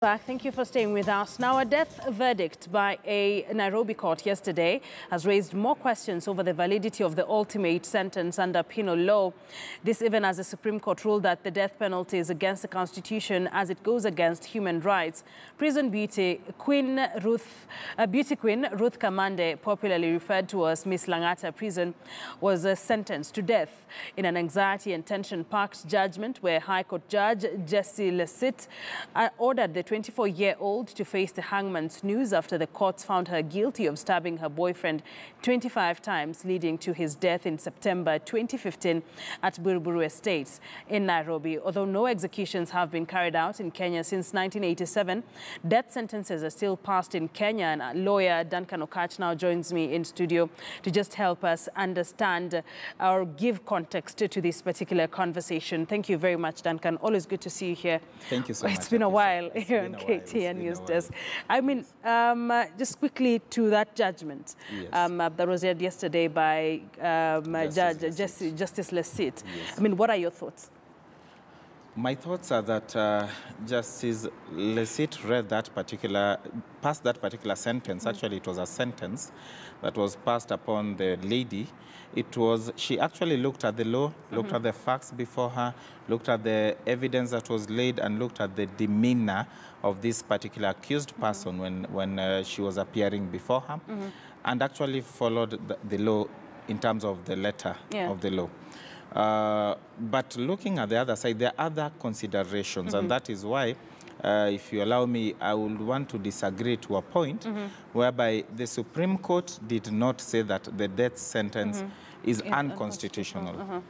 Back. Thank you for staying with us. Now, a death verdict by a Nairobi court yesterday has raised more questions over the validity of the ultimate sentence under penal law. This even as the Supreme Court ruled that the death penalty is against the Constitution as it goes against human rights. Prison beauty queen Ruth Kamande, popularly referred to as Miss Langata Prison, was sentenced to death in an anxiety and tension-packed judgment where High Court Judge Jesse Lesit ordered the 24-year-old to face the hangman's noose after the courts found her guilty of stabbing her boyfriend 25 times, leading to his death in September 2015 at Buruburu Estates in Nairobi. Although no executions have been carried out in Kenya since 1987, death sentences are still passed in Kenya, and lawyer Duncan Okach now joins me in studio to just help us understand or give context to this particular conversation. Thank you very much, Duncan. Always good to see you here. Thank you so much. It's been a while here on KTN News Desk. I mean, just quickly to that judgment that was read yesterday by Justice Lesit. Yes. I mean, what are your thoughts? My thoughts are that Justice Lesit passed that particular sentence. Actually, it was a sentence that was passed upon the lady. She actually looked at the law, looked at the facts before her, looked at the evidence that was laid, and looked at the demeanor of this particular accused person when she was appearing before her, and actually followed the law in terms of the letter of the law. But looking at the other side, there are other considerations, and that is why, if you allow me, I would want to disagree to a point whereby the Supreme Court did not say that the death sentence is unconstitutional.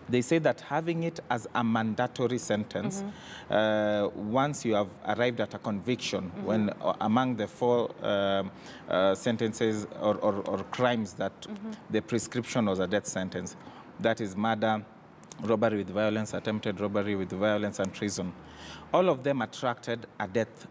They say that having it as a mandatory sentence, once you have arrived at a conviction, when among the four sentences or crimes that the prescription was a death sentence, that is murder, robbery with violence, attempted robbery with violence, and treason. All of them attracted a death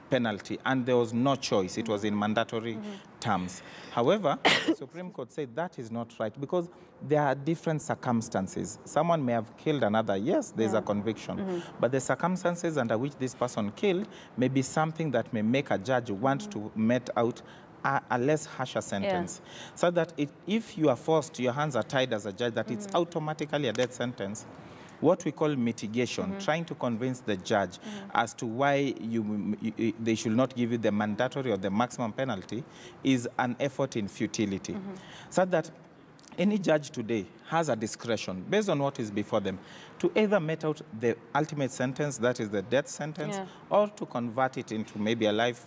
penalty, and there was no choice. It was in mandatory terms. However, the Supreme Court said that is not right because there are different circumstances. Someone may have killed another. Yes, there's a conviction. But the circumstances under which this person killed may be something that may make a judge want to mete out a less harsher sentence. So that if you are forced, your hands are tied as a judge, that it's automatically a death sentence. What we call mitigation, trying to convince the judge as to why they should not give you the mandatory or the maximum penalty, is an effort in futility. So that any judge today has a discretion, based on what is before them, to either mete out the ultimate sentence, that is the death sentence, or to convert it into maybe a life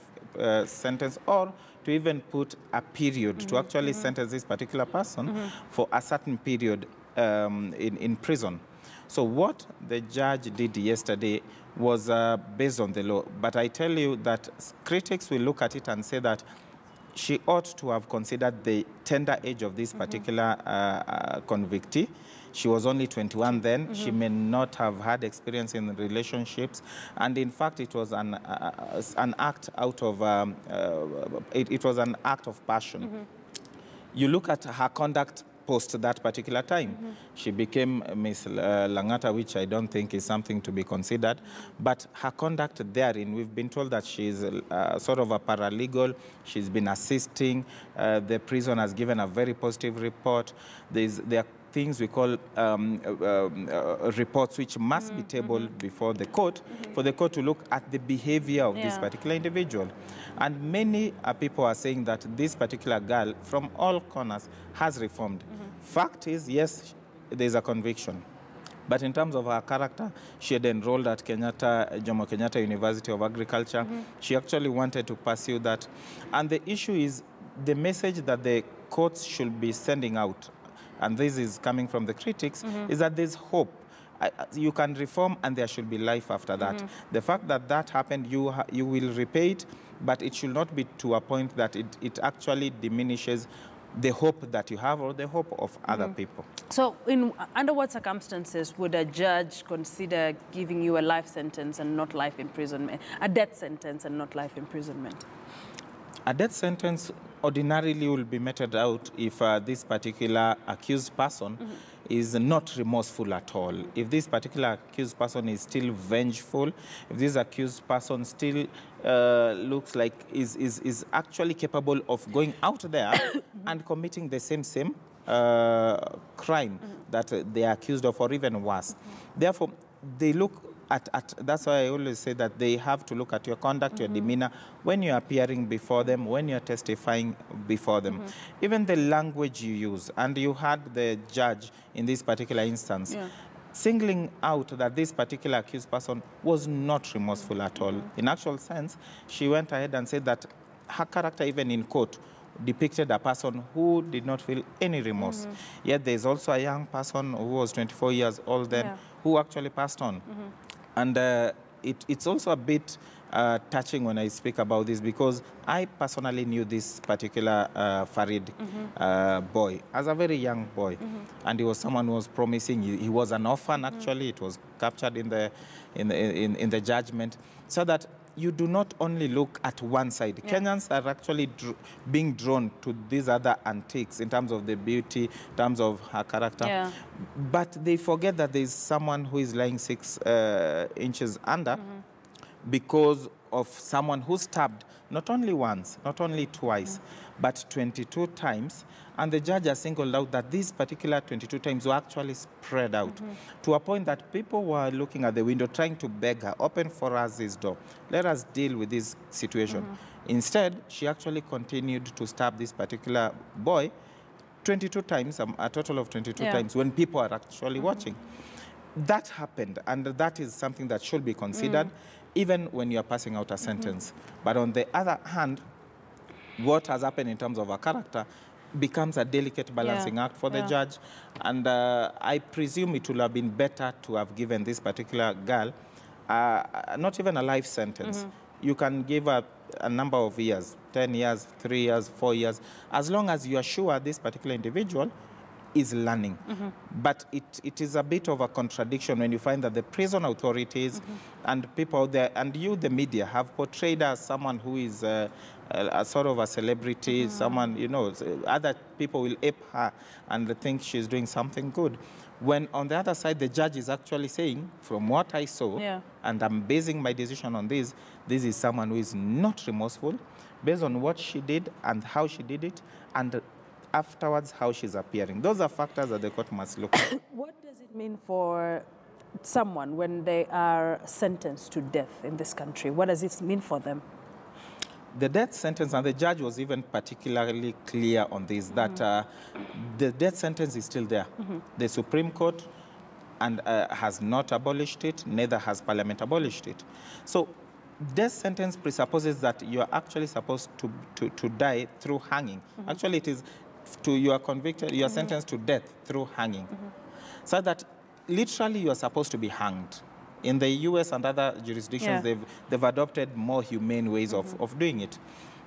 sentence, or to even put a period to actually sentence this particular person for a certain period in prison. So what the judge did yesterday was based on the law. But I tell you that critics will look at it and say that she ought to have considered the tender age of this particular convictee. She was only 21 then. She may not have had experience in relationships. And in fact, it was an act out of, it was an act of passion. You look at her conduct post that particular time. She became Miss Langata, which I don't think is something to be considered. But her conduct therein, we've been told that she's sort of a paralegal. She's been assisting. The prison has given a very positive report. There are things we call reports which must be tabled before the court for the court to look at the behavior of this particular individual. And many people are saying that this particular girl from all corners has reformed. Fact is, yes, there's a conviction. But in terms of her character, she had enrolled at Jomo Kenyatta University of Agriculture. She actually wanted to pursue that. And the issue is the message that the courts should be sending out, and this is coming from the critics, is that there's hope. You can reform and there should be life after that. The fact that that happened, you will repay it, but it should not be to a point that it actually diminishes the hope that you have or the hope of other people. So under what circumstances would a judge consider giving you a life sentence and not life imprisonment, a death sentence and not life imprisonment? A death sentence ordinarily will be meted out if this particular accused person is not remorseful at all. If this particular accused person is still vengeful, if this accused person still looks like is actually capable of going out there and committing the same crime that they are accused of, or even worse. Therefore, they look at, that's why I always say that they have to look at your conduct, your demeanor, when you're appearing before them, when you're testifying before them. Even the language you use, and you had the judge in this particular instance, singling out that this particular accused person was not remorseful at all. In actual sense, she went ahead and said that her character, even in court, depicted a person who did not feel any remorse. Yet there's also a young person who was 24 years old then, who actually passed on. And it's also a bit touching when I speak about this, because I personally knew this particular Farid boy as a very young boy. And he was someone who was promising. He was an orphan, actually. It was captured in the judgment. So that you do not only look at one side. Kenyans are actually being drawn to these other antiques in terms of the beauty, in terms of her character. But they forget that there is someone who is lying 6 inches under because of someone who stabbed not only once, not only twice, but 22 times. And the judge has singled out that these particular 22 times were actually spread out to a point that people were looking at the window trying to beg her, open for us this door, let us deal with this situation. Instead, she actually continued to stab this particular boy 22 times, a total of 22 times, when people are actually watching. That happened, and that is something that should be considered, even when you are passing out a sentence. But on the other hand, what has happened in terms of her character becomes a delicate balancing act for the judge. And I presume it would have been better to have given this particular girl not even a life sentence. You can give her a number of years, 10 years, 3 years, 4 years, as long as you are sure this particular individual is learning. But it is a bit of a contradiction when you find that the prison authorities and people out there, and you, the media, have portrayed her as someone who is a sort of a celebrity, someone, you know, other people will ape her and think she's doing something good. When on the other side, the judge is actually saying, from what I saw, and I'm basing my decision on this is someone who is not remorseful, based on what she did and how she did it, and afterwards how she's appearing. Those are factors that the court must look at. What does it mean for someone when they are sentenced to death in this country? What does it mean for them? The death sentence, and the judge was even particularly clear on this, that the death sentence is still there. The Supreme Court has not abolished it, neither has Parliament abolished it. So death sentence presupposes that you are actually supposed to die through hanging. Actually, it is you are convicted, you are sentenced to death through hanging. So that literally you are supposed to be hanged. In the US and other jurisdictions, they've adopted more humane ways of doing it.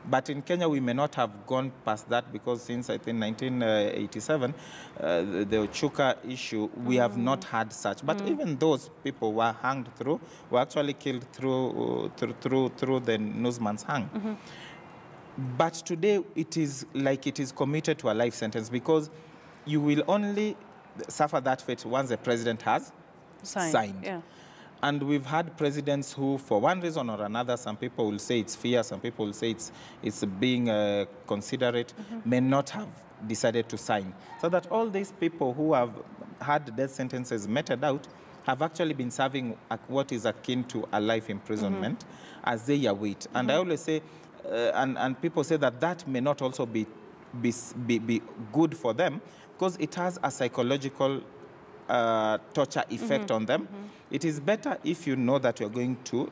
But in Kenya, we may not have gone past that, because since, I think, 1987, the Chuka issue, we have not had such. But even those people were hanged through, were actually killed through the newsman's hang. But today, it is like it is committed to a life sentence, because you will only suffer that fate once the president has signed. And we've had presidents who, for one reason or another, some people will say it's fear, some people will say it's being considerate, may not have decided to sign. So that all these people who have had death sentences meted out have actually been serving what is akin to a life imprisonment as they await. And I always say, and people say that may not also be good for them, because it has a psychological torture effect on them. It is better if you know that you're going to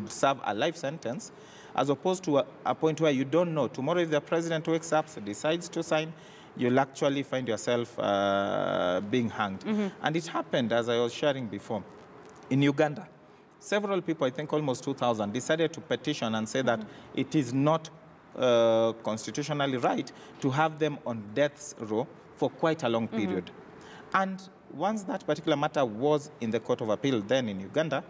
serve a life sentence, as opposed to a point where you don't know. Tomorrow, if the president wakes up, decides to sign, you'll actually find yourself being hanged. And it happened, as I was sharing before, in Uganda. Several people, I think almost 2,000, decided to petition and say that it is not constitutionally right to have them on death's row for quite a long period. And once that particular matter was in the Court of Appeal then in Uganda,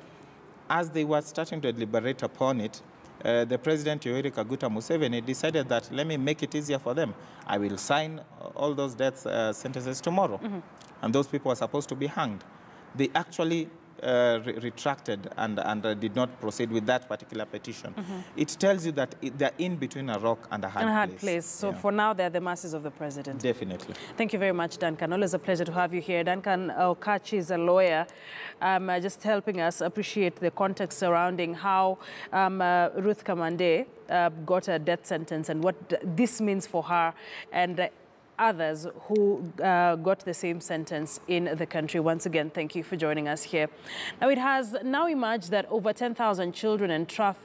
as they were starting to deliberate upon it, the President, Yoweri Kaguta Museveni, decided that, let me make it easier for them. I will sign all those death sentences tomorrow. and those people were supposed to be hanged. They actually retracted and did not proceed with that particular petition. It tells you that they're in between a rock and a hard place. So for now, they're the masses of the president. Definitely. Thank you very much, Duncan. Always a pleasure to have you here. Duncan Okachi is a lawyer, just helping us appreciate the context surrounding how Ruth Kamande got a death sentence and what this means for her and others who got the same sentence in the country. Once again, thank you for joining us here. Now, it has now emerged that over 10,000 children and trafficked